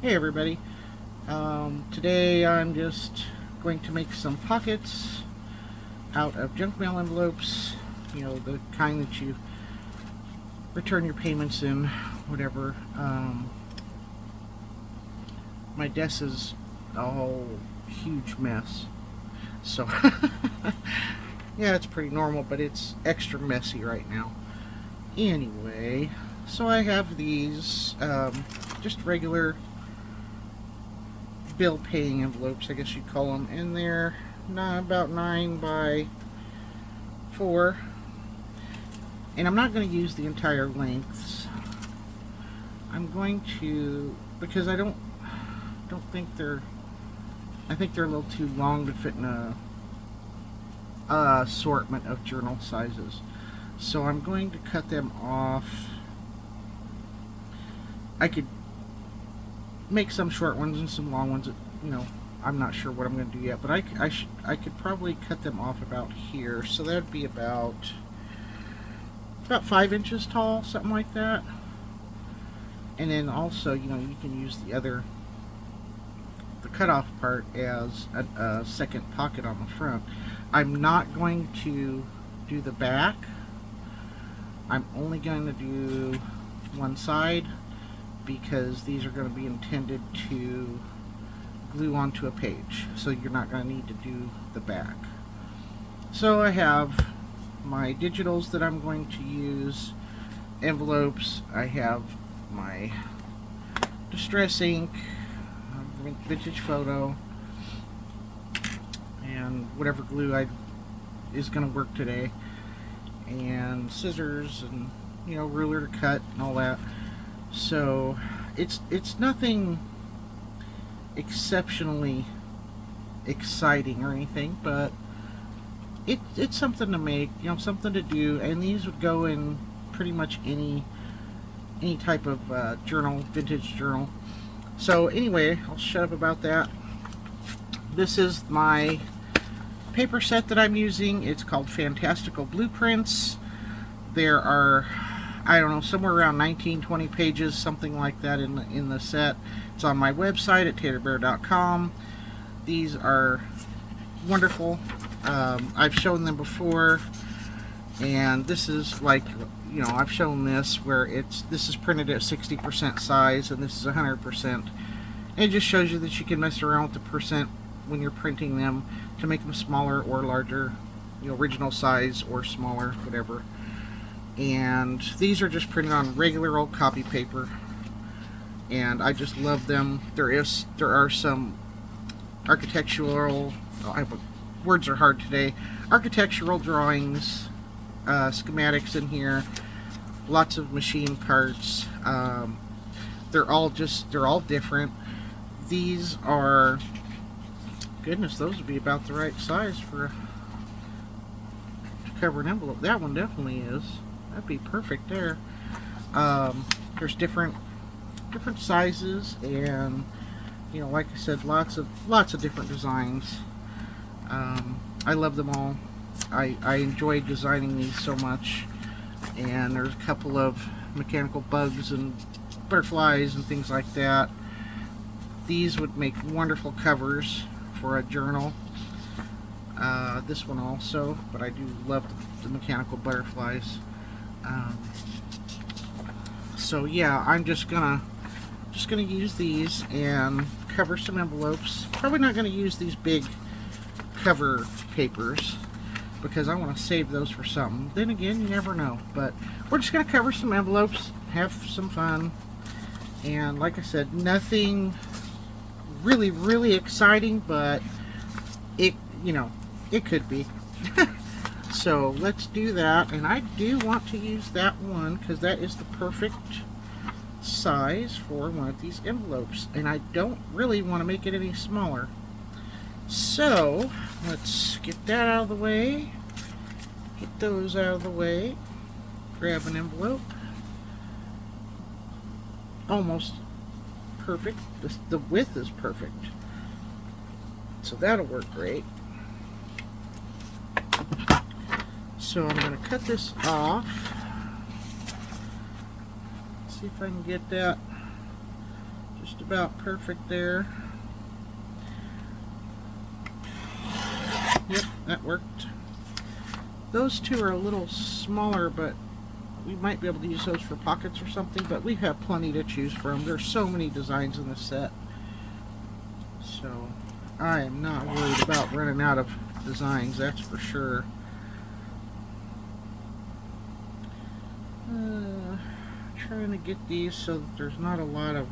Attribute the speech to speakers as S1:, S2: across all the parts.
S1: Hey everybody, today I'm just going to make some pockets out of junk mail envelopes, the kind that you return your payments in, whatever. My desk is a whole huge mess, so yeah, it's pretty normal, but it's extra messy right now. Anyway, so I have these just regular bill paying envelopes, I guess you'd call them, and they're about 9 by 4, and I'm not going to use the entire lengths. I'm going to, because I don't think I think they're a little too long to fit in a assortment of journal sizes, so I'm going to cut them off. I could make some short ones and some long ones. I'm not sure what I'm going to do yet, but I could probably cut them off about here, so that'd be about 5 inches tall, something like that. And then also, you can use the cutoff part as a second pocket on the front. I'm not going to do the back. I'm only going to do one side, because these are going to be intended to glue onto a page, so you're not going to need to do the back. So I have my digitals that I'm going to use, envelopes, I have my distress ink, vintage photo, and whatever glue is going to work today, and scissors, and ruler to cut and all that. So it's nothing exceptionally exciting or anything, but it's something to make, something to do, and these would go in pretty much any type of journal, vintage journal. So anyway, I'll shut up about that. This is my paper set that I'm using. It's called Fantastical Blueprints. There are, I don't know, somewhere around 19-20 pages, something like that in the set. It's on my website at taterbear.com. These are wonderful. I've shown them before, and this is like, I've shown this where this is printed at 60% size, and this is 100%. It just shows you that you can mess around with the percent when you're printing them to make them smaller or larger, original size or smaller, whatever. And these are just printed on regular old copy paper, and I just love them. There are some architectural, words are hard today, architectural drawings, schematics in here, lots of machine parts. They're all different. These are, goodness, those would be about the right size to cover an envelope. That one definitely is. That'd be perfect there. There's different sizes, and like I said, lots of different designs. I love them all. I enjoy designing these so much, and there's a couple of mechanical bugs and butterflies and things like that. These would make wonderful covers for a journal. This one also, but I do love the mechanical butterflies. So yeah, I'm just gonna use these and cover some envelopes. Probably not gonna use these big cover papers, because I want to save those for something. Then again, you never know. But we're just gonna cover some envelopes, have some fun, and like I said, nothing really exciting, but it could be. So let's do that, and I do want to use that one because that is the perfect size for one of these envelopes, and I don't really want to make it any smaller. So let's get that out of the way, get those out of the way, grab an envelope. Almost perfect. The width is perfect, so that'll work great. So I'm going to cut this off. See if I can get that Just about perfect there. Yep, that worked. Those two are a little smaller, but we might be able to use those for pockets or something, but we have plenty to choose from. There's so many designs in this set. So I am not worried about running out of designs, that's for sure. Trying to get these so that there's not a lot of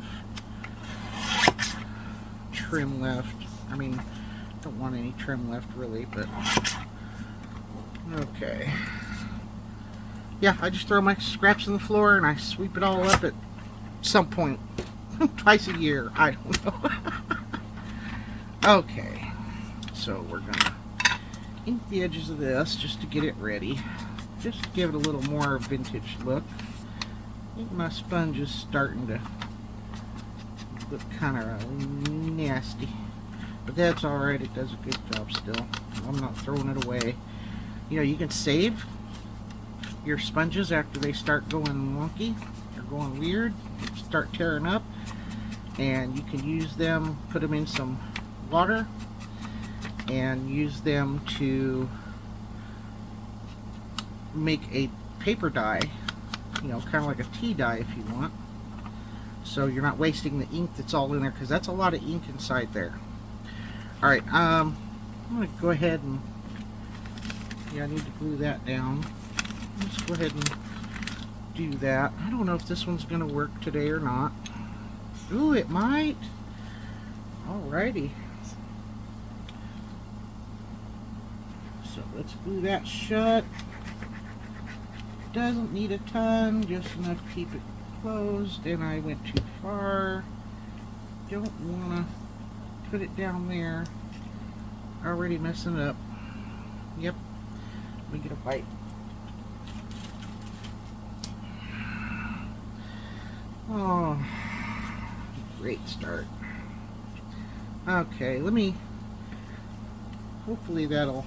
S1: trim left. I mean, don't want any trim left really, but okay. Yeah, I just throw my scraps on the floor and I sweep it all up at some point. Twice a year, I don't know. Okay, so we're gonna ink the edges of this just to get it ready. Just to give it a little more vintage look. I think my sponge is starting to look kind of nasty, but that's alright. It does a good job still. I'm not throwing it away. You know, you can save your sponges after they start going wonky or going weird, start tearing up, and you can use them, put them in some water and use them to make a paper dye, you know, kind of like a tea dye if you want, so you're not wasting the ink that's all in there, because that's a lot of ink inside there. Alright, I'm going to go ahead and, yeah, I need to glue that down. Let's go ahead and do that. I don't know if this one's going to work today or not. Ooh, it might. Alrighty. So let's glue that shut. Doesn't need a ton, just enough to keep it closed, and I went too far. Don't want to put it down there. Already messing it up. Yep. Let me get a bite. Oh, great start. Okay, hopefully that'll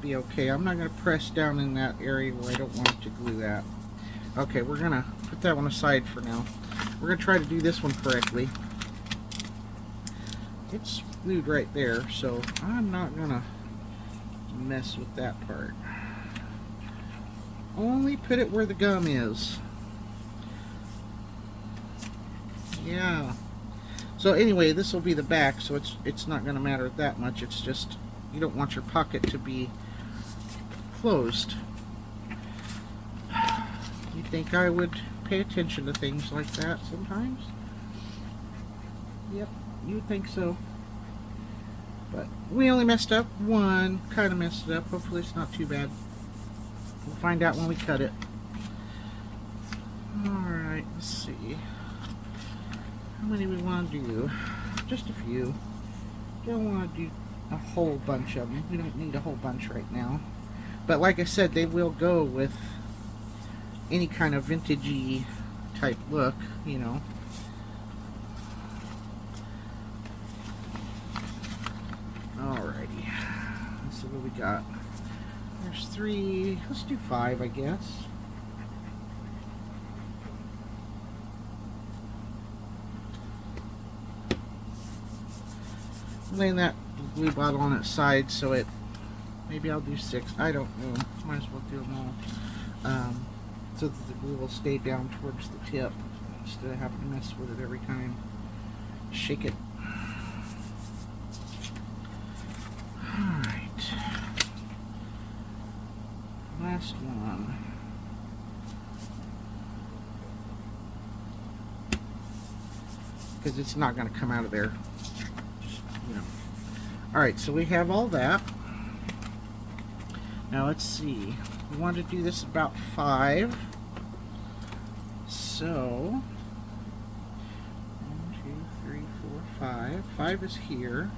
S1: be okay. I'm not going to press down in that area where I don't want to glue that. Okay, we're going to put that one aside for now. We're going to try to do this one correctly. It's glued right there, so I'm not going to mess with that part. Only put it where the gum is. Yeah. So anyway, this will be the back, so it's not going to matter that much. It's just, you don't want your pocket to be closed. You think I would pay attention to things like that sometimes? Yep, you would think so. But we only messed up one, kind of messed it up. Hopefully it's not too bad. We'll find out when we cut it. Alright, let's see. How many we want to do? Just a few. Don't want to do a whole bunch of them. We don't need a whole bunch right now. But like I said, they will go with any kind of vintagey type look, you know. Alrighty. Let's see what we got. There's 3. Let's do 5, I guess. Laying that glue bottle on its side so it, maybe I'll do 6, I don't know, might as well do them all, so that the glue will stay down towards the tip instead of having to mess with it every time. Shake it. Alright, last one. Because it's not going to come out of there. You know. Alright, so we have all that. Now let's see. We want to do this about 5. So 1, 2, 3, 4, 5. 5 is here.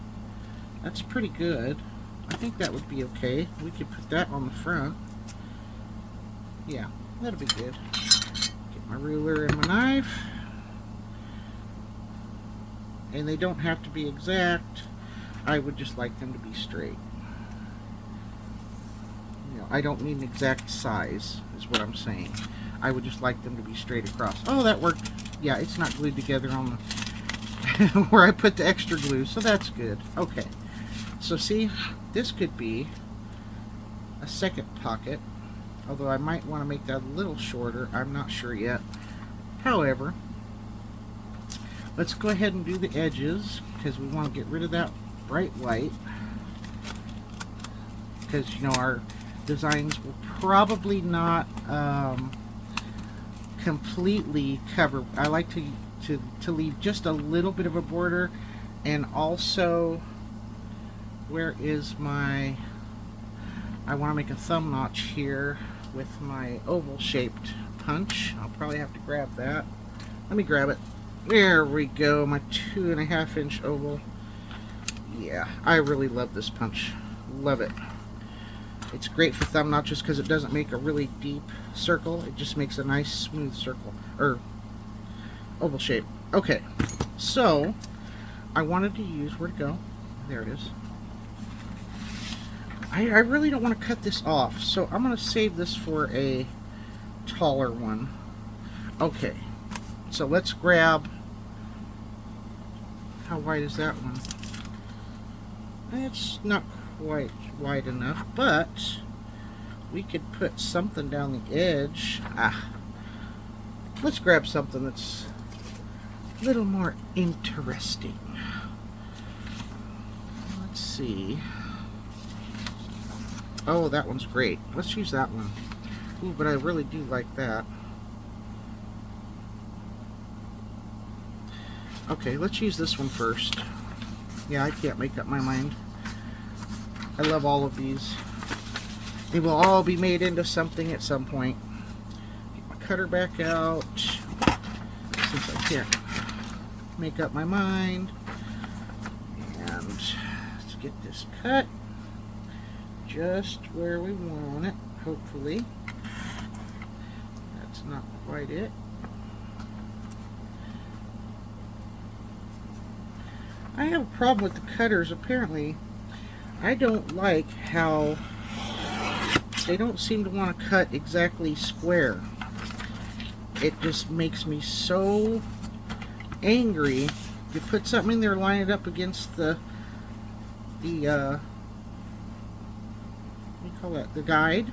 S1: That's pretty good. I think that would be okay. We could put that on the front. Yeah, that'll be good. Get my ruler and my knife. And they don't have to be exact. I would just like them to be straight. You know, I don't need an exact size, is what I'm saying. I would just like them to be straight across. Oh, that worked. Yeah, it's not glued together on the where I put the extra glue, so that's good. Okay, so see, this could be a second pocket, although I might want to make that a little shorter. I'm not sure yet. However, let's go ahead and do the edges, because we want to get rid of that bright white, because you know our designs will probably not completely cover. I like to leave just a little bit of a border. And also, where is my, I want to make a thumb notch here with my oval shaped punch. I'll probably have to grab that. Let me grab it. There we go, my 2.5 inch oval. Yeah, I really love this punch. Love it. It's great for thumb notches because it doesn't make a really deep circle. It just makes a nice smooth circle, or oval shape. Okay, so I wanted to use, where'd it go? There it is. I really don't want to cut this off, so I'm going to save this for a taller one. Okay, so let's grab, how wide is that one? It's not quite wide enough, but we could put something down the edge. Let's grab something that's a little more interesting. Let's see. Oh, that one's great. Let's use that one. Ooh, but I really do like that. Okay, let's use this one first. Yeah, I can't make up my mind. I love all of these. They will all be made into something at some point. Get my cutter back out, since I can't make up my mind. And let's get this cut just where we want it, hopefully. That's not quite it. I have a problem with the cutters. Apparently, I don't like how they don't seem to want to cut exactly square. It just makes me so angry. You put something in there, line it up against the what do you call that? The guide,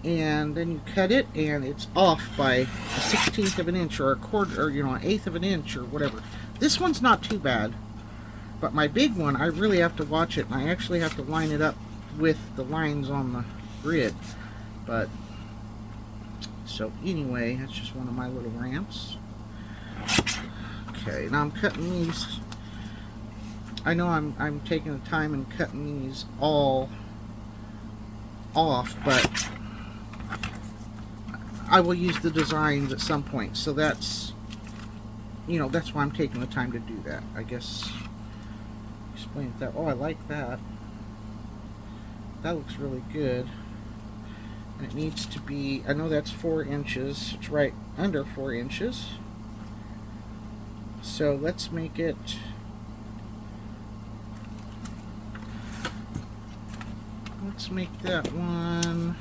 S1: and then you cut it, and it's off by a 1/16 of an inch, or a quarter, or you know, an 1/8 of an inch, or whatever. This one's not too bad. But my big one, I really have to watch it, and I actually have to line it up with the lines on the grid. But, so anyway, that's just one of my little rants. Okay, now I'm cutting these. I know I'm taking the time and cutting these all off, but I will use the designs at some point. So that's, you know, that's why I'm taking the time to do that, I guess. Explain that. Oh, I like that. That looks really good. And it needs to be, I know that's 4 inches. It's right under 4 inches. So let's make it, let's make that one,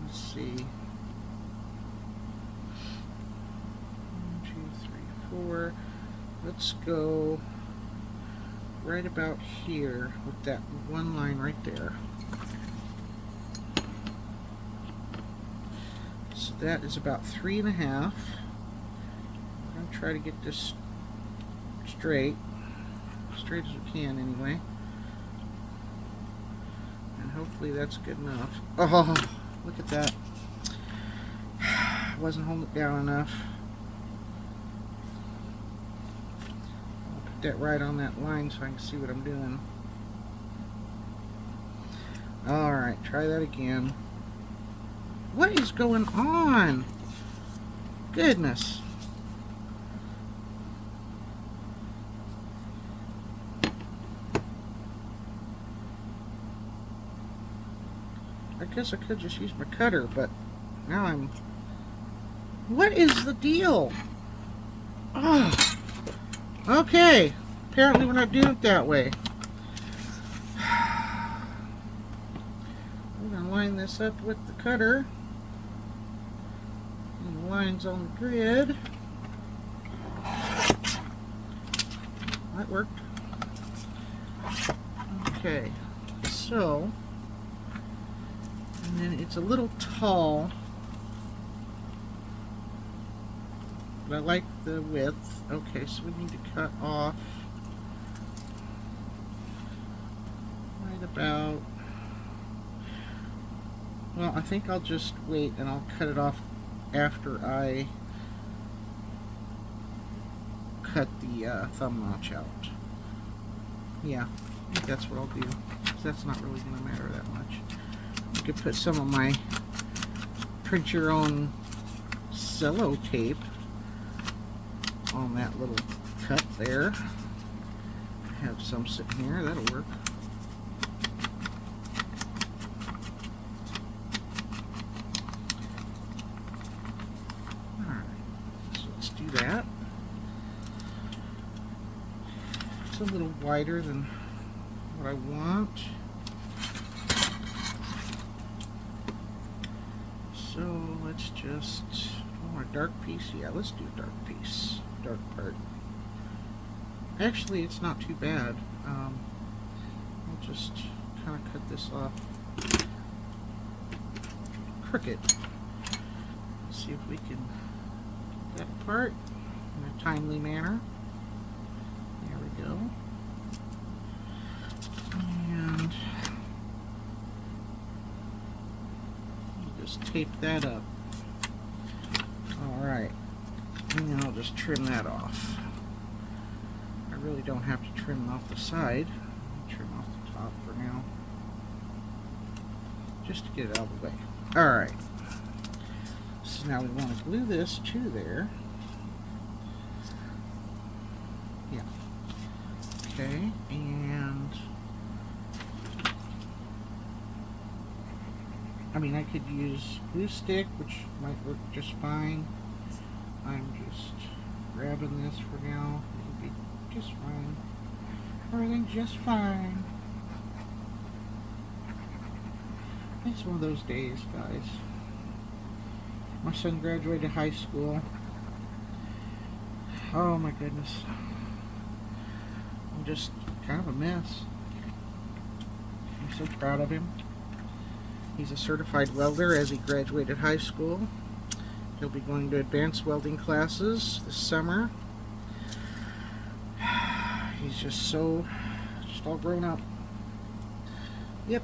S1: let's see, 1, 2, 3, 4. Let's go right about here with that one line right there. So that is about 3.5. I'm going to try to get this straight as we can anyway. And hopefully that's good enough. Oh, look at that. Wasn't holding it down enough. That right on that line so I can see what I'm doing. Alright, try that again. What is going on? Goodness. I guess I could just use my cutter, but now I'm... What is the deal? Oh. Okay, apparently we're not doing it that way. I'm going to line this up with the cutter and line lines on the grid. That worked. Okay, so, and then it's a little tall, but I like the width. Okay, so we need to cut off right about, well, I think I'll just wait and I'll cut it off after I cut the thumb notch out. Yeah, I think that's what I'll do. That's not really going to matter that much. You could put some of my print your own cello tape on that little cut there. Have some sitting here, that'll work. Alright, so let's do that. It's a little wider than what I want. So let's just, oh, a dark piece? Yeah, let's do a dark piece. Dark part. Actually, it's not too bad. I'll just kind of cut this off crooked. See if we can get that apart in a timely manner. There we go. And just tape that up. Alright. And then I'll just trim that off. I really don't have to trim off the side. I'll trim off the top for now. Just to get it out of the way. Alright. So now we want to glue this to there. Yeah. Okay, and I mean, I could use glue stick, which might work just fine. I'm just grabbing this for now. It'll be just fine. Everything's just fine. It's one of those days, guys. My son graduated high school. Oh my goodness. I'm just kind of a mess. I'm so proud of him. He's a certified welder as he graduated high school. He'll be going to advanced welding classes this summer. He's just all grown up. Yep.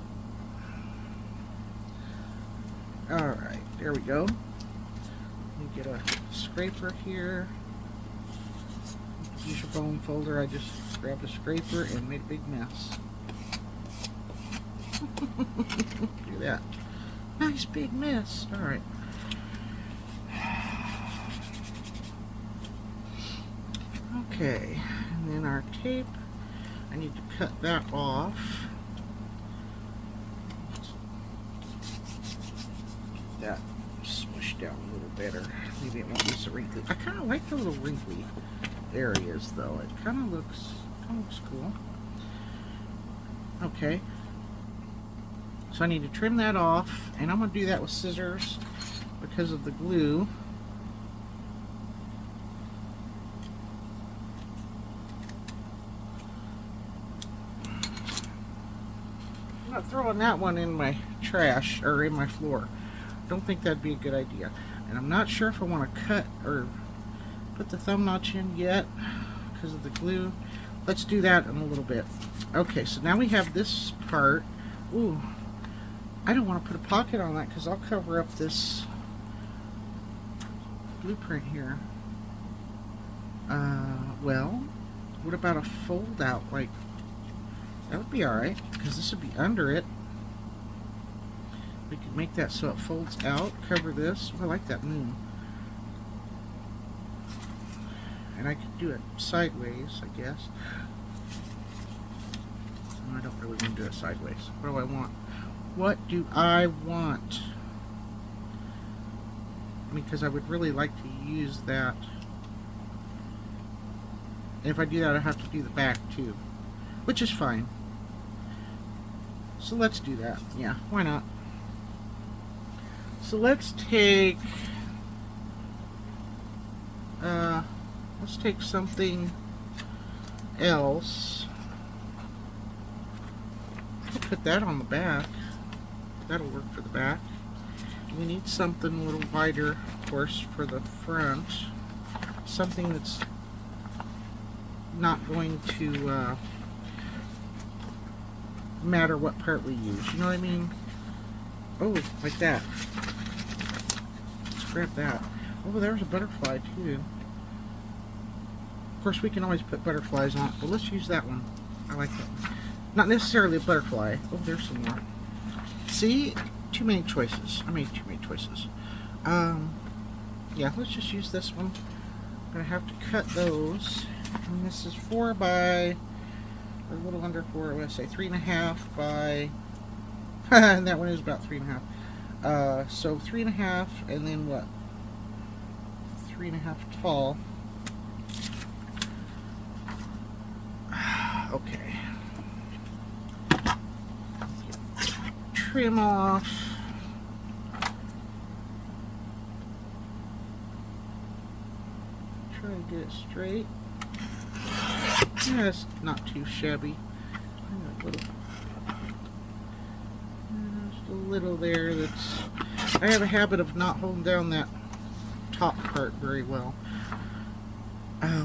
S1: Alright, there we go. Let me get a scraper here. Use your bone folder. I just grabbed a scraper and made a big mess. Look at that. Nice big mess. Alright. Okay, and then our tape, I need to cut that off. Get that smushed down a little better. Maybe it won't be so wrinkly. I kind of like the little wrinkly areas though. It kind of looks cool. Okay. So I need to trim that off, and I'm going to do that with scissors because of the glue. I'm not throwing that one in my trash or in my floor. Don't think that'd be a good idea. And I'm not sure if I want to cut or put the thumb notch in yet because of the glue. Let's do that in a little bit. Okay, so now we have this part. Ooh, I don't want to put a pocket on that because I'll cover up this blueprint here. Well, what about a fold out? Like, that would be alright because this would be under it. We could make that so it folds out, cover this. Oh, I like that moon. And I could do it sideways, I guess. I don't really want to do it sideways. What do I want? What do I want? Because I would really like to use that. And if I do that, I have to do the back too, which is fine. So let's do that. Yeah, why not? So let's take let's take something else. I'll put that on the back. That'll work for the back. We need something a little wider, of course, for the front. Something that's not going to matter what part we use. You know what I mean? Oh, like that. Let's grab that. Oh, there's a butterfly too. Of course, we can always put butterflies on it, but let's use that one. I like that one. Not necessarily a butterfly. Oh, there's some more. See? Too many choices. I made too many choices. Yeah, let's just use this one. I'm going to have to cut those. And this is 4 by, or a little under 4, let's say 3.5 by, and that one is about 3.5. So 3.5, and then what? 3.5 tall. Okay. Trim off. Try to get it straight. Yeah, it's not too shabby. Just a little there. That's. I have a habit of not holding down that top part very well.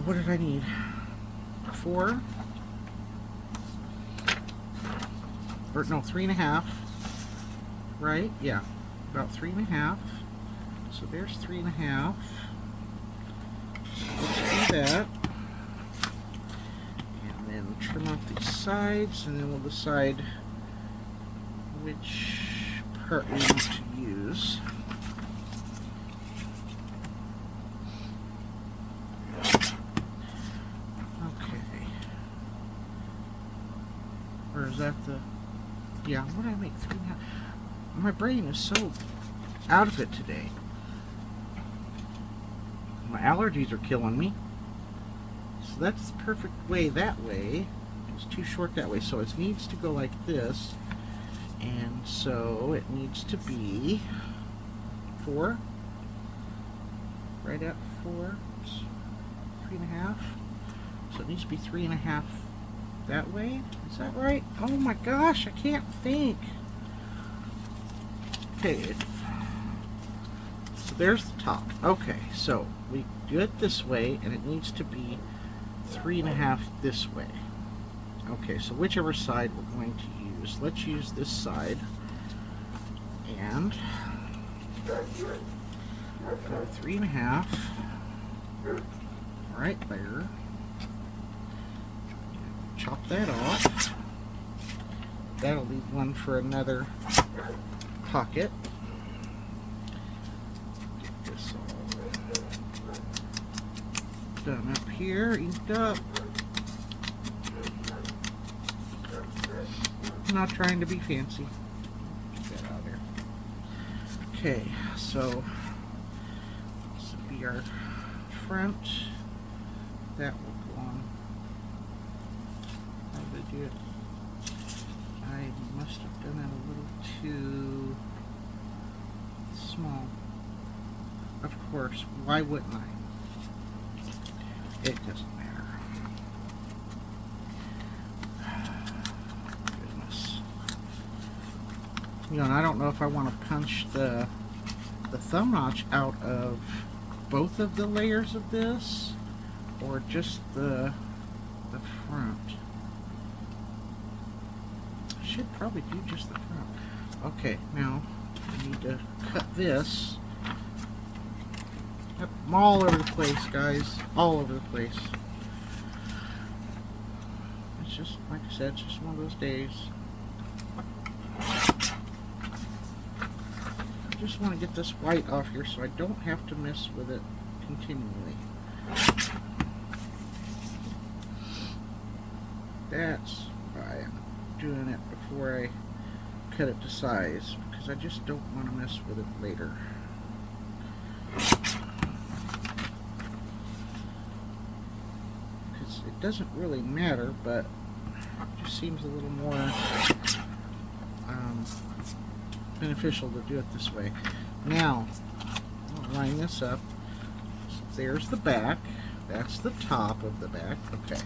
S1: What did I need? 4? Or no, 3.5. Right? Yeah, about 3.5. So there's 3.5. Let's do that. And then trim off these sides, and then we'll decide which part we want to use. Okay. Or is that the... Yeah, what did I make? 3.5. My brain is so out of it today. My allergies are killing me. So that's the perfect way that way. It's too short that way, so it needs to go like this. And so it needs to be 4. Right at 4. 3.5. So it needs to be 3.5 that way. Is that right? Oh my gosh, I can't think. Okay. So there's the top. Okay, so we do it this way, and it needs to be 3.5 this way. Okay, so whichever side we're going to use. Let's use this side. And go 3.5 right there. Chop that off. That'll leave one for another pocket. Get this all done up here, inked up. I'm not trying to be fancy. Get that out of there. Okay, so this will be our front. That will go on. How did I do it? I must have done it a little too small. Of course, why wouldn't I? It doesn't matter. Goodness. You know, and I don't know if I want to punch the thumb notch out of both of the layers of this, or just the front. I should probably do just the front. Okay, now I need to cut this. Yep, I'm all over the place, guys. All over the place. It's just, like I said, it's just one of those days. I just want to get this white off here so I don't have to mess with it continually. That's why I'm doing it before I cut it to size, because I just don't want to mess with it later. Because it doesn't really matter, but it just seems a little more beneficial to do it this way. Now, I'll line this up. So there's the back. That's the top of the back. Okay.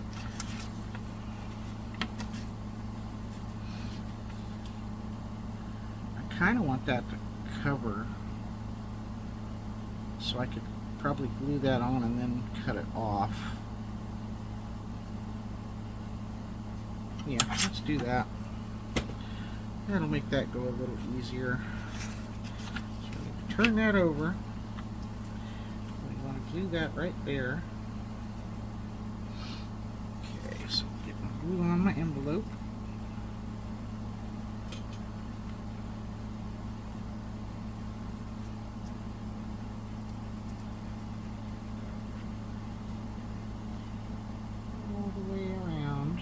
S1: I kind of want that to cover, so I could probably glue that on and then cut it off. Yeah, let's do that. That'll make that go a little easier. So turn that over. We want to glue that right there. Okay, so get my glue on my envelope. All the way around.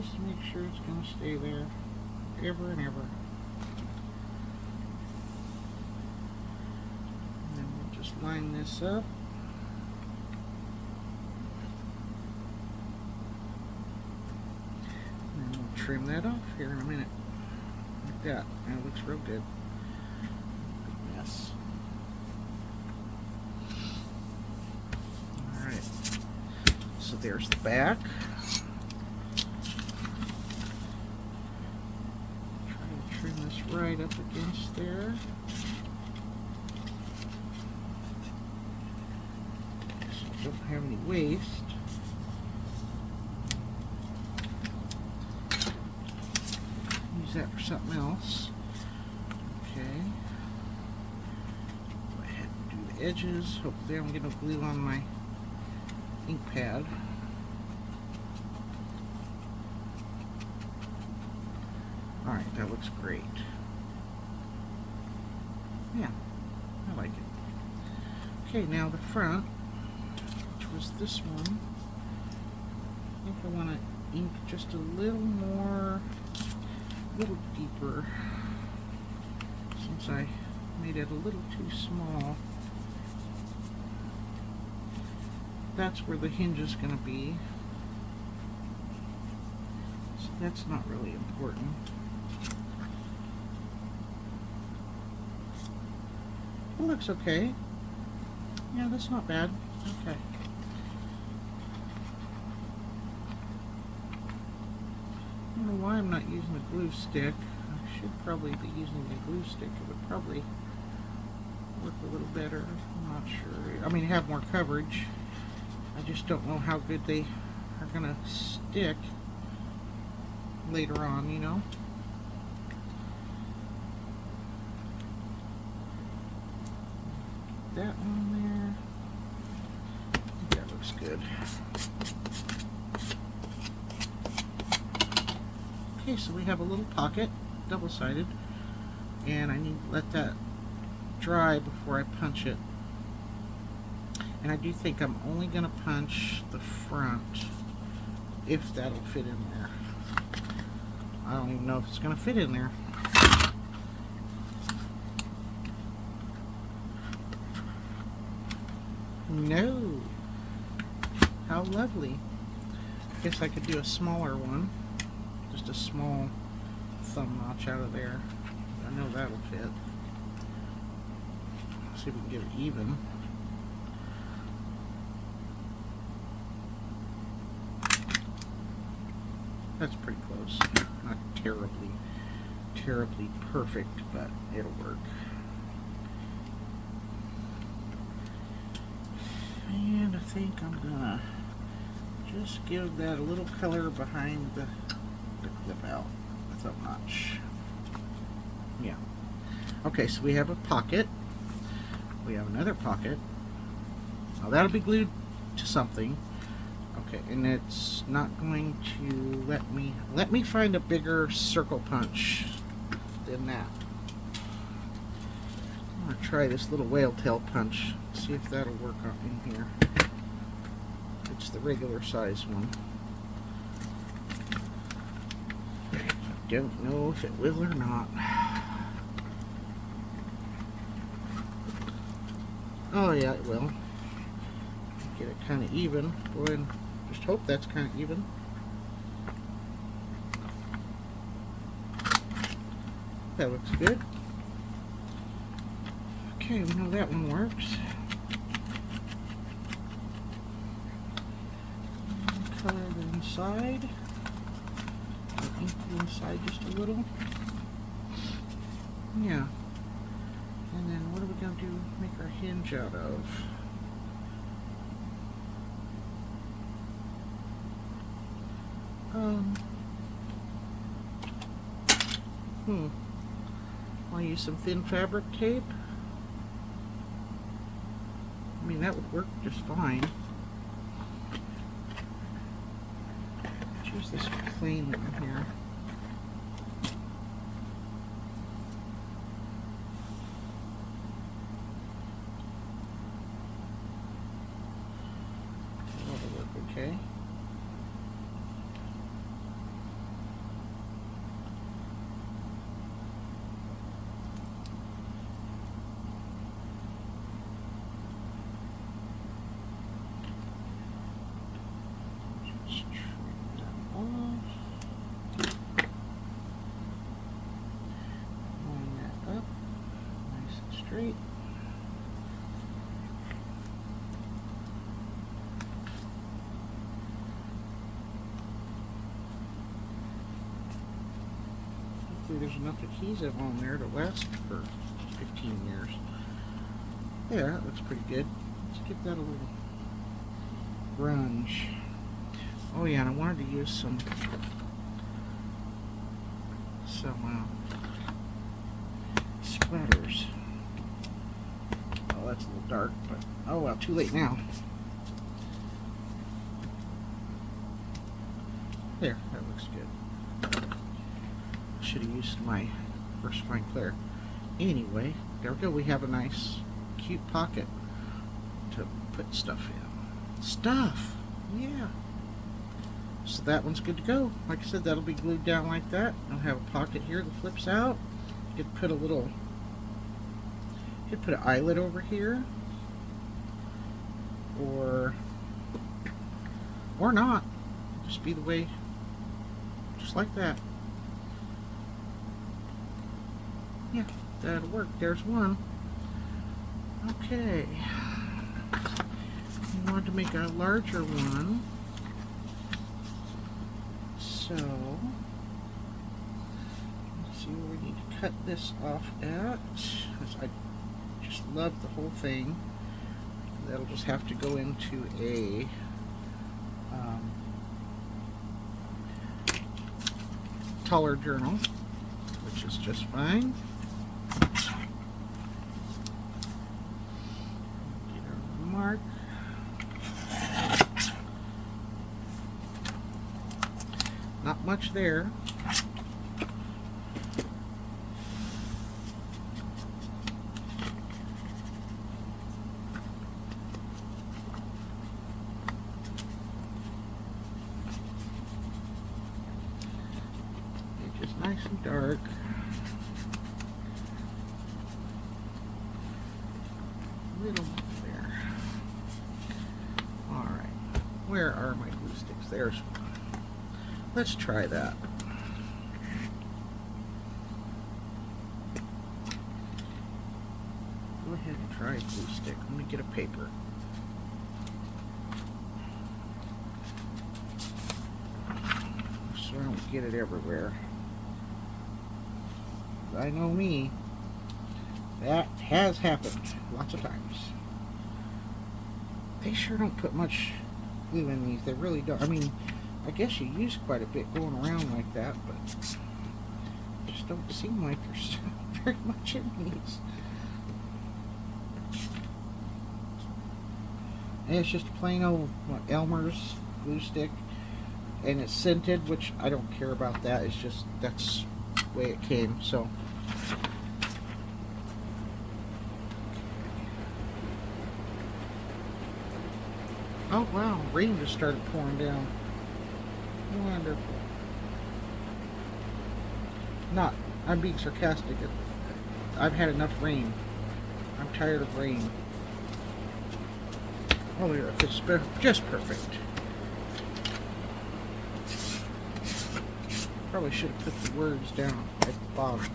S1: Just to make sure it's going to stay there forever and ever. And then we'll just line this up. And then we'll trim that off here in a minute. Like that. That looks real good. Good mess. Alright. So there's the back. Trim this right up against there. So I don't have any waste. Use that for something else. Okay. Go ahead and do the edges. Hopefully I don't get no glue on my ink pad. Alright, that looks great. Yeah, I like it. Okay, now the front, which was this one. I think I want to ink just a little more, a little deeper, since I made it a little too small. That's where the hinge is going to be. So that's not really important. It looks okay. Yeah, that's not bad. Okay. I don't know why I'm not using a glue stick. I should probably be using a glue stick. It would probably work a little better. I'm not sure. I mean, have more coverage. I just don't know how good they are going to stick later on, you know? That one there. I think that looks good. Okay, so we have a little pocket, double-sided, and I need to let that dry before I punch it. And I do think I'm only going to punch the front, if that'll fit in there. I don't even know if it's going to fit in there. No. How lovely. I guess I could do a smaller one. Just a small thumb notch out of there. I know that'll fit. Let's see if we can get it even. That's pretty close. Not terribly perfect, but it'll work. And I think I'm gonna just give that a little color behind the clip out with a notch. Yeah. Okay, so we have a pocket. We have another pocket. Now that'll be glued to something. Okay, and it's not going to let me find a bigger circle punch than that. I'm gonna try this little whale tail punch. See if that'll work out in here. It's the regular size one. I don't know if it will or not. Oh yeah, it will. Get it kind of even. Go ahead and just hope that's kind of even. That looks good. Okay, we know that one works. Color the inside. Or ink the inside just a little. Yeah. And then what are we going to do? Make our hinge out of? Want to use some thin fabric tape? I mean, that would work just fine. Let's use this plain one here. That'll work okay. Straight. Hopefully there's enough adhesive on there to last for 15 years. Yeah, that looks pretty good. Let's give that a little grunge. Oh yeah, and I wanted to use some splatters. Oh, that's a little dark, but oh well, too late now. There, that looks good. Should have used my first fine clear. Anyway, there we go. We have a nice, cute pocket to put stuff in. Stuff! Yeah. So that one's good to go. Like I said, that'll be glued down like that. I'll have a pocket here that flips out. You could put a little, you could put an eyelet over here, or not. Just be the way, just like that. Yeah, that'll work. There's one. Okay. We want to make a larger one. So, let's see where we need to cut this off at. Because I just love the whole thing. That'll just have to go into a taller journal, which is just fine. Get our mark. Not much there. It's just nice and dark. Little there. All right. Where are my glue sticks? There's one. Let's try that. Go ahead and try a glue stick. Let me get a paper. So I don't get it everywhere. I know me. That has happened lots of times. They sure don't put much glue in these. They really don't. I mean, I guess you use quite a bit going around like that, but just don't seem like there's very much in these. And it's just a plain old Elmer's glue stick, and it's scented, which I don't care about that. It's just, that's the way it came. So oh wow, rain just started pouring down. Wonderful. Not, I'm being sarcastic. I've had enough rain. I'm tired of rain. Oh, yeah, it's just perfect. Probably should have put the words down at the bottom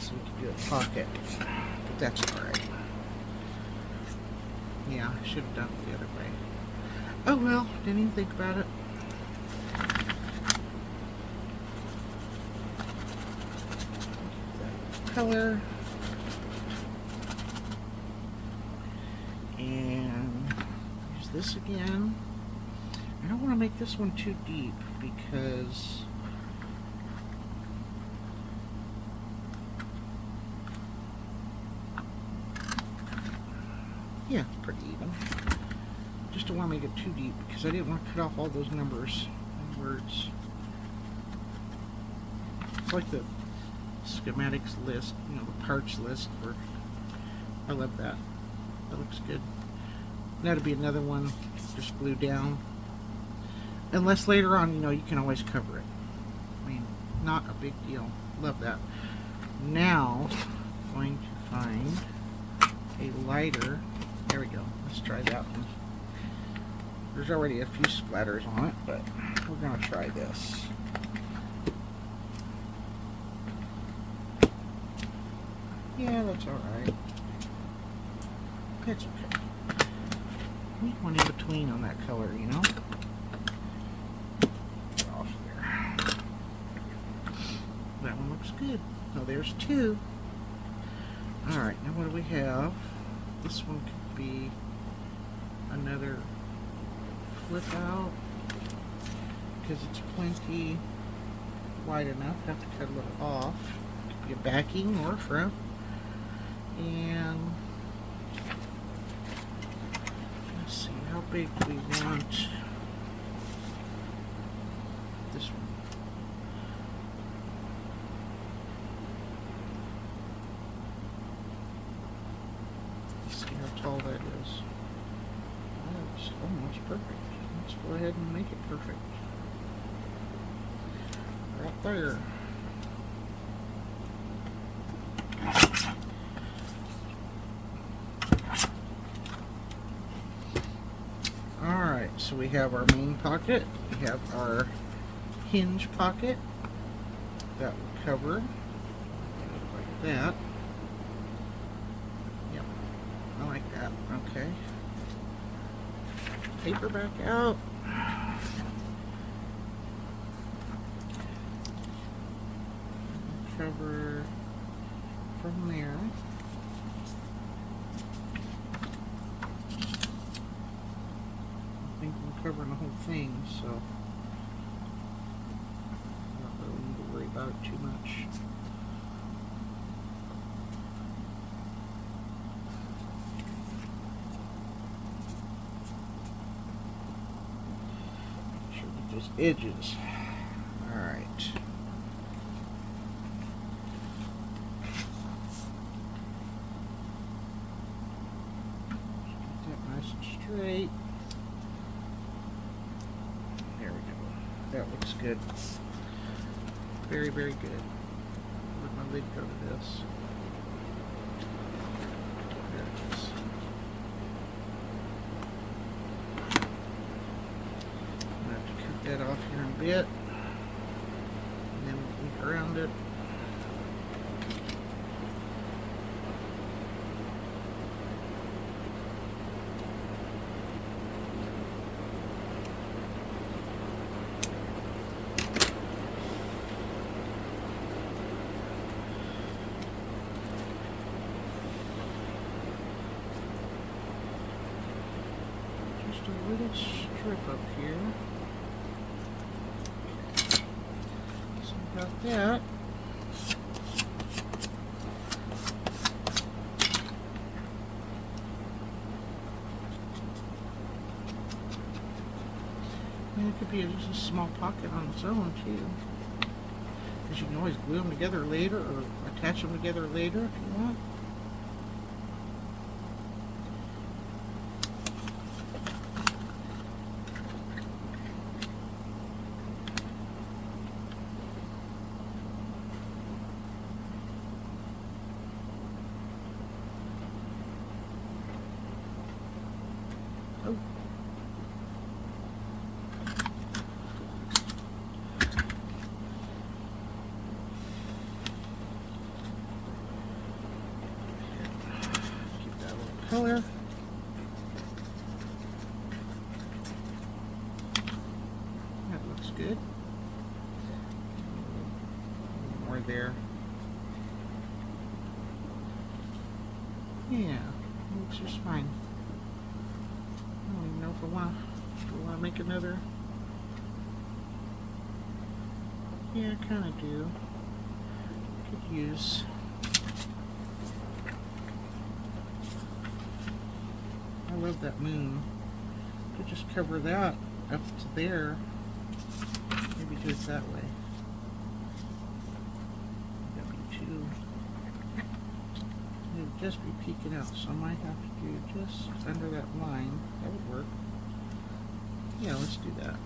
S1: so we could do a pocket, but that's alright. Yeah, I should have done it the other way. Oh well, didn't even think about it. That color. And use this again. I don't want to make this one too deep because yeah, it's pretty even. Just don't want to make it too deep because I didn't want to cut off all those numbers and words. It's like the schematics list, you know, the parts list. I love that. That looks good. That'll be another one just glued down. Unless later on, you know, you can always cover it. I mean, not a big deal. Love that. Now, I'm going to find a lighter. There we go. Let's try that one. There's already a few splatters on it, but we're going to try this. Yeah, that's alright. It's okay. Need one in between on that color, you know? Off there. That one looks good. So there's two. Alright, now what do we have? This one could be another flip out because it's plenty wide enough. Have to cut a little off. Could be a backing or a front. And let's see, how big do we want this one? Let's see how tall that is. That's almost perfect. Let's go ahead and make it perfect. Right there. Alright, so we have our main pocket, we have our hinge pocket that will cover like that. Yep, I like that. Okay. Paper back out. Cover from there. I think I'm covering the whole thing, so I don't really need to worry about it too much. Make sure that those edges. Alright. Get that nice and straight. There we go. That looks good. Very, very good. Where'd my lid go to this? There it is. I'm going to have to cut that off here in a bit. And then we'll loop around it. Just a little strip up here. So we got that. And it could be just a small pocket on its own too. Because you can always glue them together later or attach them together later if you want. Oh. Keep that little color. there. Yeah, looks just fine. I don't even know if I want to make another. Yeah, I kind of do. Could use. I love that moon. Could just cover that up to there. Maybe do it that way. That'd be too. It would just be peeking out, so I might have to do just under that line. That would work. Yeah, let's do that.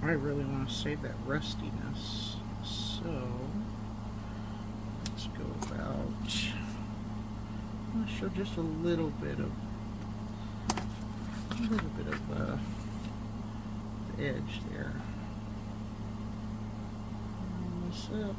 S1: I really want to save that rustiness, so let's go about, I'm going to show just a little bit of the edge there. Line this up.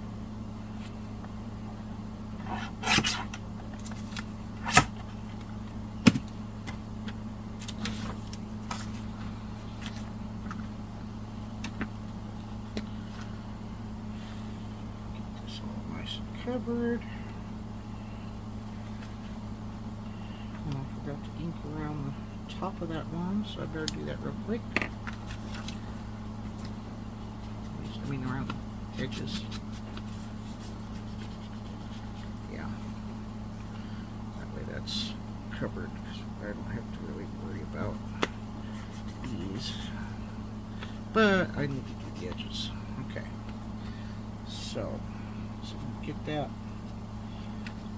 S1: Covered. And I forgot to ink around the top of that one, so I better do that real quick. I mean around the edges. Yeah. That way that's covered, because I don't have to really worry about these. But I need to do the edges. Okay. So get that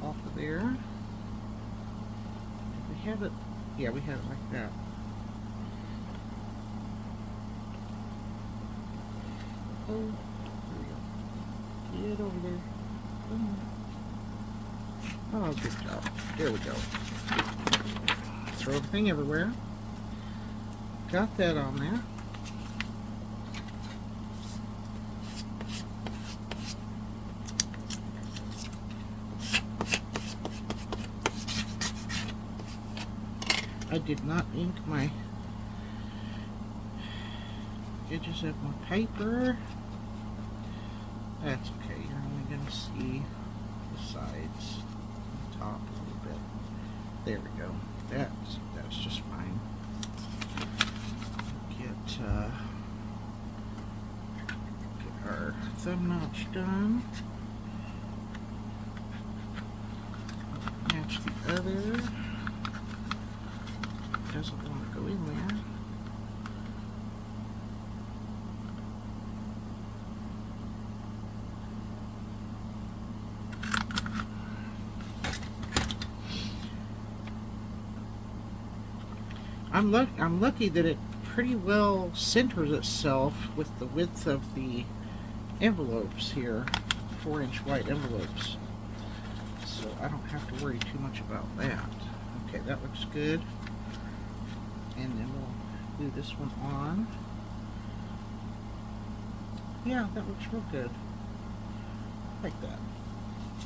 S1: off of there. Did we have it? Yeah, we have it like that. Oh, there we go. Get over there. Oh, good job. There we go. Throw everything everywhere. Got that on there. I did not ink my edges of my paper. That's okay. You're only going to see the sides, the top a little bit. There we go. That's just fine. Get our thumb notch done. Match the other. Doesn't want to go in there. I'm lucky that it pretty well centers itself with the width of the envelopes here, 4-inch wide envelopes. So I don't have to worry too much about that. Okay, that looks good. And then we'll glue this one on. Yeah, that looks real good. Like that.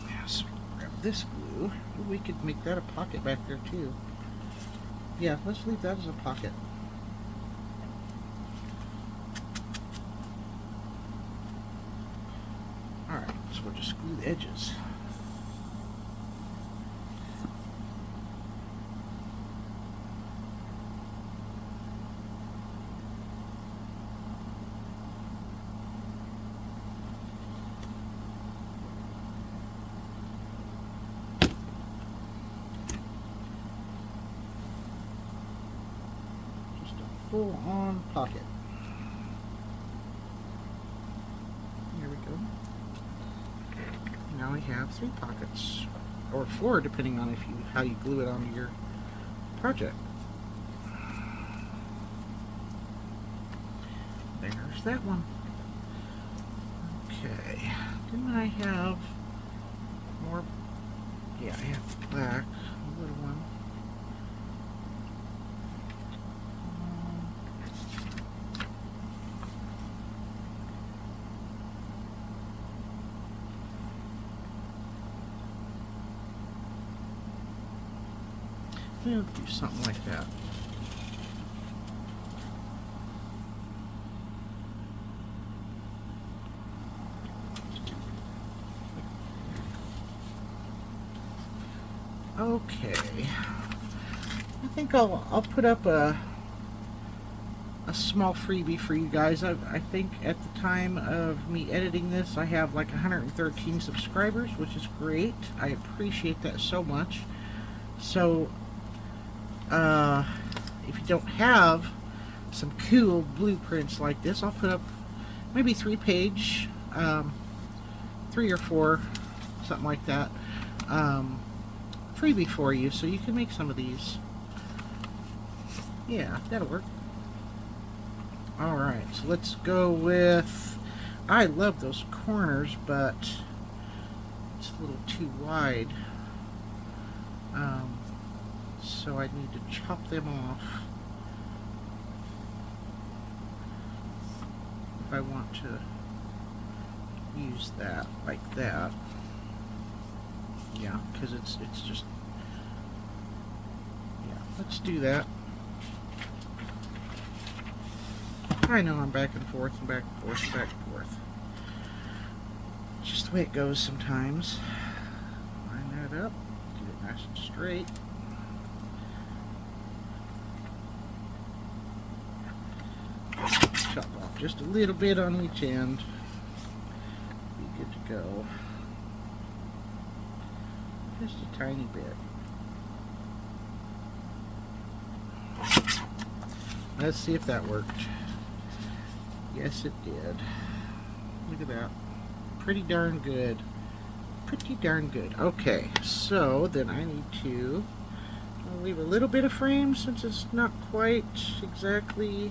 S1: Yeah, so grab this glue. We could make that a pocket back there too. Yeah, let's leave that as a pocket. Alright, so we'll just glue the edges. Full-on pocket. There we go. Now we have 3 pockets, or 4 depending on how you glue it onto your project. There's that one. Okay. Didn't I have more? Yeah, I have black, a little one. We'll do something like that. Okay. I think I'll put up a small freebie for you guys. I think at the time of me editing this, I have like 113 subscribers, which is great. I appreciate that so much. So, if you don't have some cool blueprints like this, I'll put up maybe 3-page, 3 or 4, something like that, freebie for you, so you can make some of these. Yeah, that'll work. Alright, so let's go with, I love those corners, but it's a little too wide. So I need to chop them off if I want to use that like that. Yeah, because it's just, yeah, let's do that. I know I'm back and forth and back and forth and back and forth. It's just the way it goes sometimes. Line that up, get it nice and straight. Chop off just a little bit on each end. Be good to go. Just a tiny bit. Let's see if that worked. Yes, it did. Look at that. Pretty darn good. Pretty darn good. Okay, so then I need to leave a little bit of frame since it's not quite exactly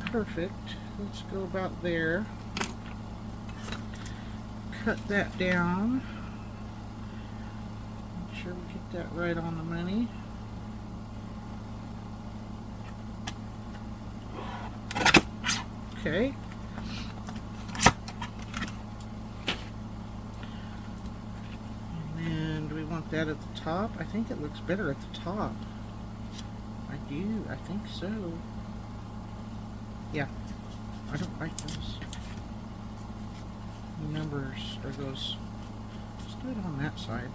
S1: perfect. Let's go about there. Cut that down. Make sure we get that right on the money. Okay. And then do we want that at the top? I think it looks better at the top. I do. I think so. Yeah. I don't like those numbers or those. Let's do it on that side.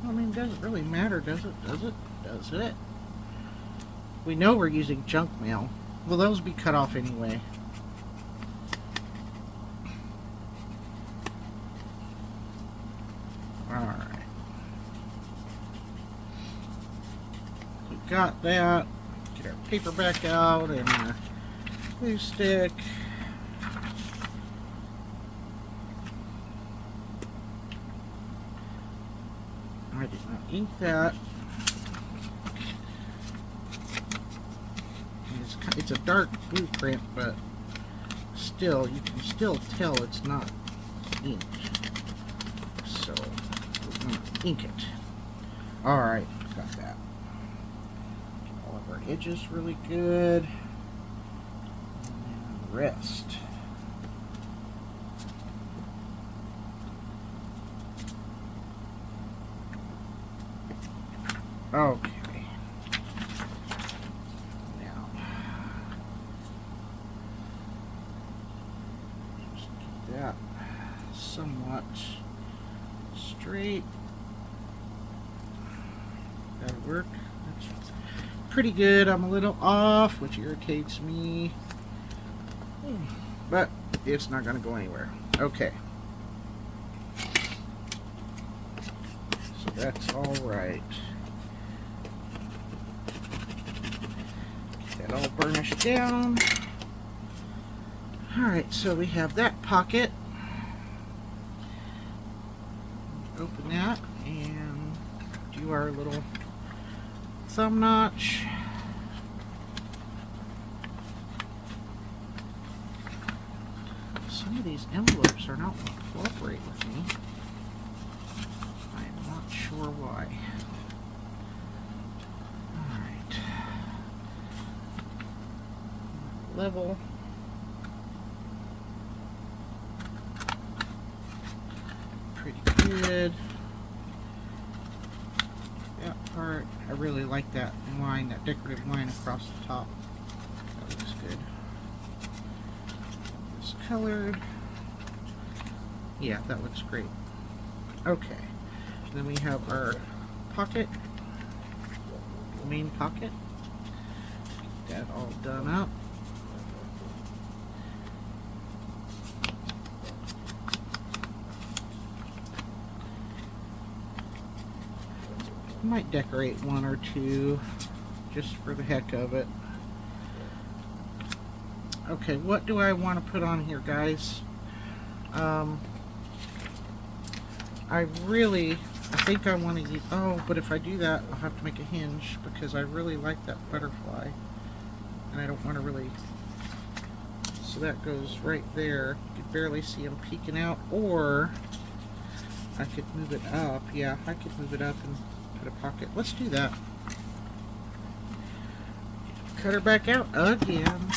S1: I mean, it doesn't really matter, does it? Does it? Does it? We know we're using junk mail. Will those be cut off anyway? Alright. We got that. Get our paper back out and our glue stick. I did not ink that. It's a dark blueprint, but still, you can still tell it's not inked. So, we're going to ink it. Alright, got that. Get all of our edges really good. And the rest. Okay. That somewhat straight. That'll work. That's pretty good. I'm a little off, which irritates me, but it's not going to go anywhere. Okay, so that's all right. Get that all burnished down. Alright, so we have that pocket. Open that and do our little thumb notch. Some of these envelopes are not going to cooperate with me. I am not sure why. Alright. Level. Pretty good. part. I really like that line, that decorative line across the top. That looks good. It's colored. Yeah, that looks great. Okay. Then we have our pocket, main pocket. Get that all done up. Might decorate one or two just for the heck of it. Okay, what do I want to put on here, guys? I think I want to use, oh, but if I do that, I'll have to make a hinge because I really like that butterfly. And I don't want to really, so that goes right there. You can barely see them peeking out, or I could move it up. Yeah, I could move it up and put a pocket. Let's do that. Cut her back out again.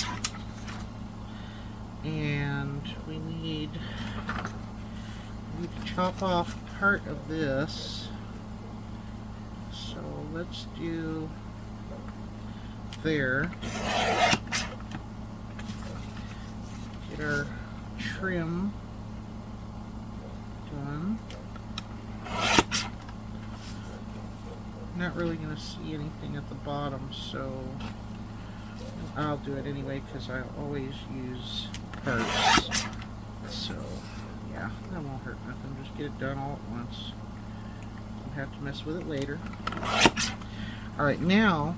S1: And we need to chop off part of this. So let's do there. Get our trim done. Not really going to see anything at the bottom, so I'll do it anyway because I always use parts. So yeah, that won't hurt nothing. Just get it done all at once. Don't have to mess with it later. Alright, now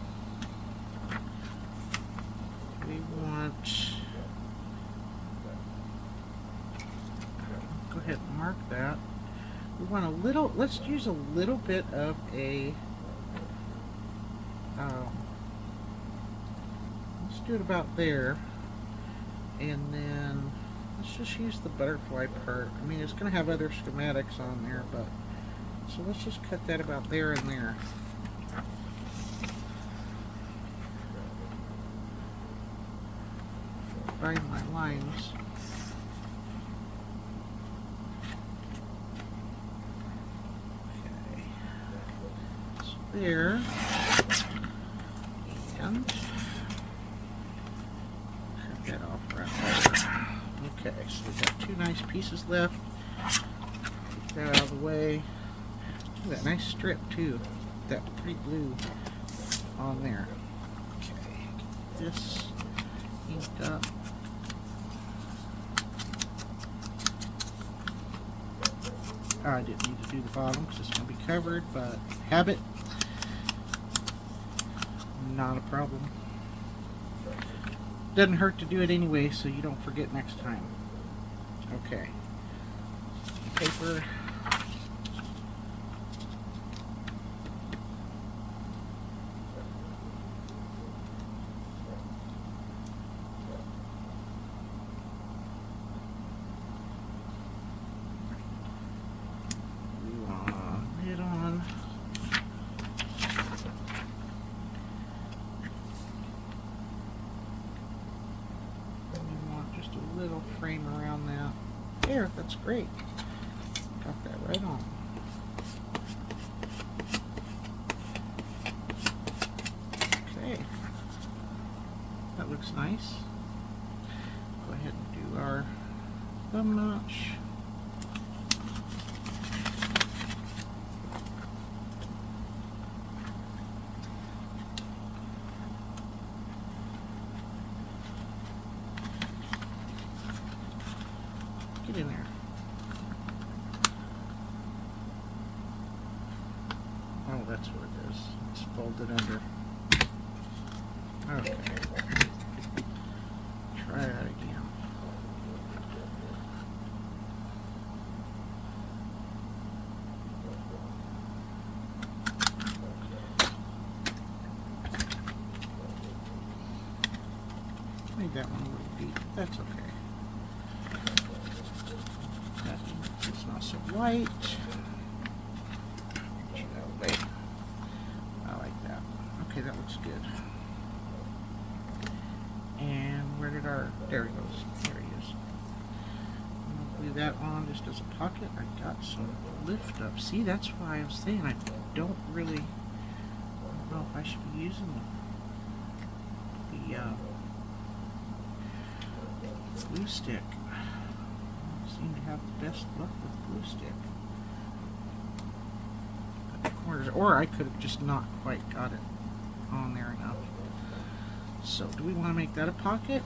S1: we want, go ahead and mark that. We want a little, let's use a little bit of a, let's do it about there. And then let's just use the butterfly part. I mean, it's going to have other schematics on there, but so let's just cut that about there and there. Find my lines. Okay. So there. And cut that off right there. Okay, so we've got two nice pieces left. Get that out of the way. Look at that nice strip too. That pretty blue on there. Okay, get this inked up. I didn't need to do the bottom because it's going to be covered, but habit, not a problem. Doesn't hurt to do it anyway, so you don't forget next time. Okay. Paper. Lid on. Little frame around that. There, that's great. Got that right on. Okay. That looks nice. Go ahead and do our thumb notch. Get in there. Oh, that's what it is. It's folded under. Okay. Try that again. Made that one a little deep. That's okay. It's not so white. Wait. I like that. Okay, that looks good. And where did our, there he goes. There he is. I'm going to glue that on just as a pocket. I got some lift up. See, that's why I was saying I don't really I should be using the glue stick. I seem to have the best luck with glue stick. The corners, or I could have just not quite got it on there enough. So, do we want to make that a pocket?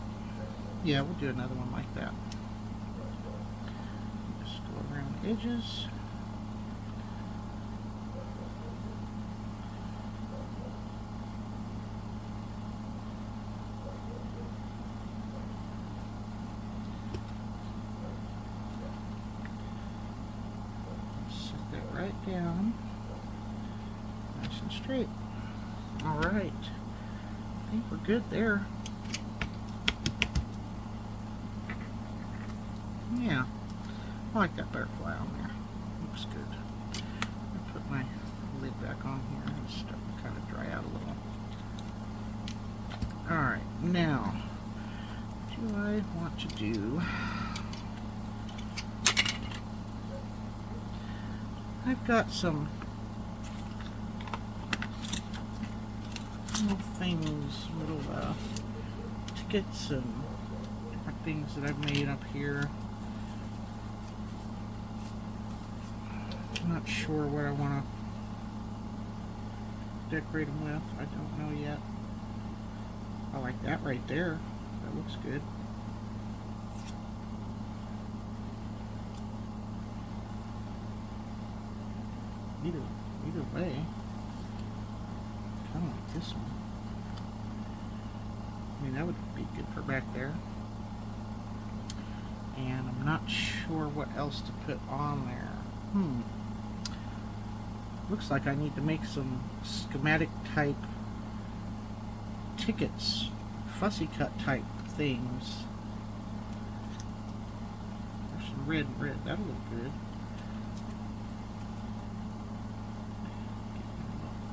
S1: Yeah, we'll do another one like that. Just go around the edges. Set that right down. Nice and straight. Alright. I think we're good there. Yeah, I like that butterfly on there. Looks good. I'll put my lid back on here. It's starting to kind of dry out a little. Alright, now, what do I want to do? I've got some little things, little tickets and different things that I've made up here. I'm not sure what I want to decorate them with. I don't know yet. I like that right there. That looks good. Either way, kind of like this one. I mean, that would be good for back there. And I'm not sure what else to put on there. Looks like I need to make some schematic type tickets, fussy cut type things. There's some red, that'll look good.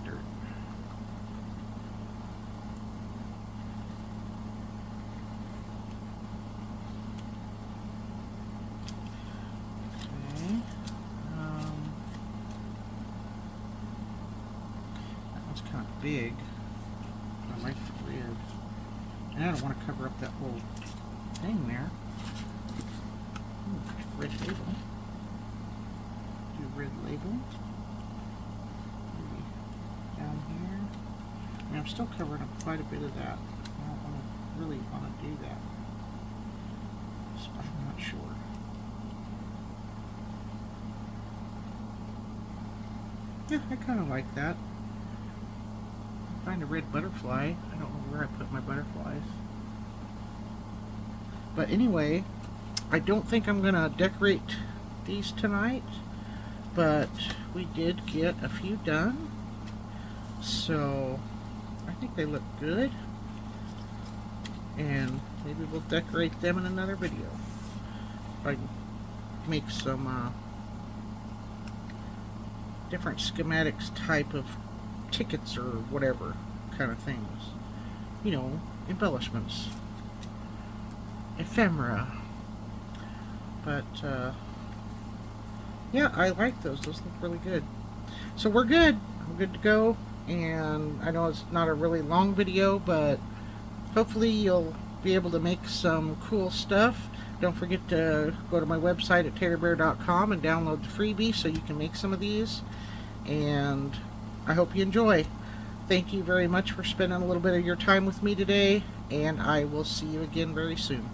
S1: Dirt. Okay. Kind of big. I like the red. And I don't want to cover up that whole thing there. Ooh, red label. Do red label. Maybe down here. I mean, I'm still covering up quite a bit of that. I don't really want to do that. So I'm not sure. Yeah, I kind of like that. Find a red butterfly. I don't know where I put my butterflies. But anyway, I don't think I'm gonna decorate these tonight, but we did get a few done, so I think they look good, and maybe we'll decorate them in another video. If I make some different schematics type of tickets or whatever kind of things, you know, embellishments, ephemera. But yeah, I like those look really good. So we're good to go, and I know it's not a really long video, but hopefully you'll be able to make some cool stuff. Don't forget to go to my website at taylorbear.com and download the freebie so you can make some of these, and I hope you enjoy. Thank you very much for spending a little bit of your time with me today, and I will see you again very soon.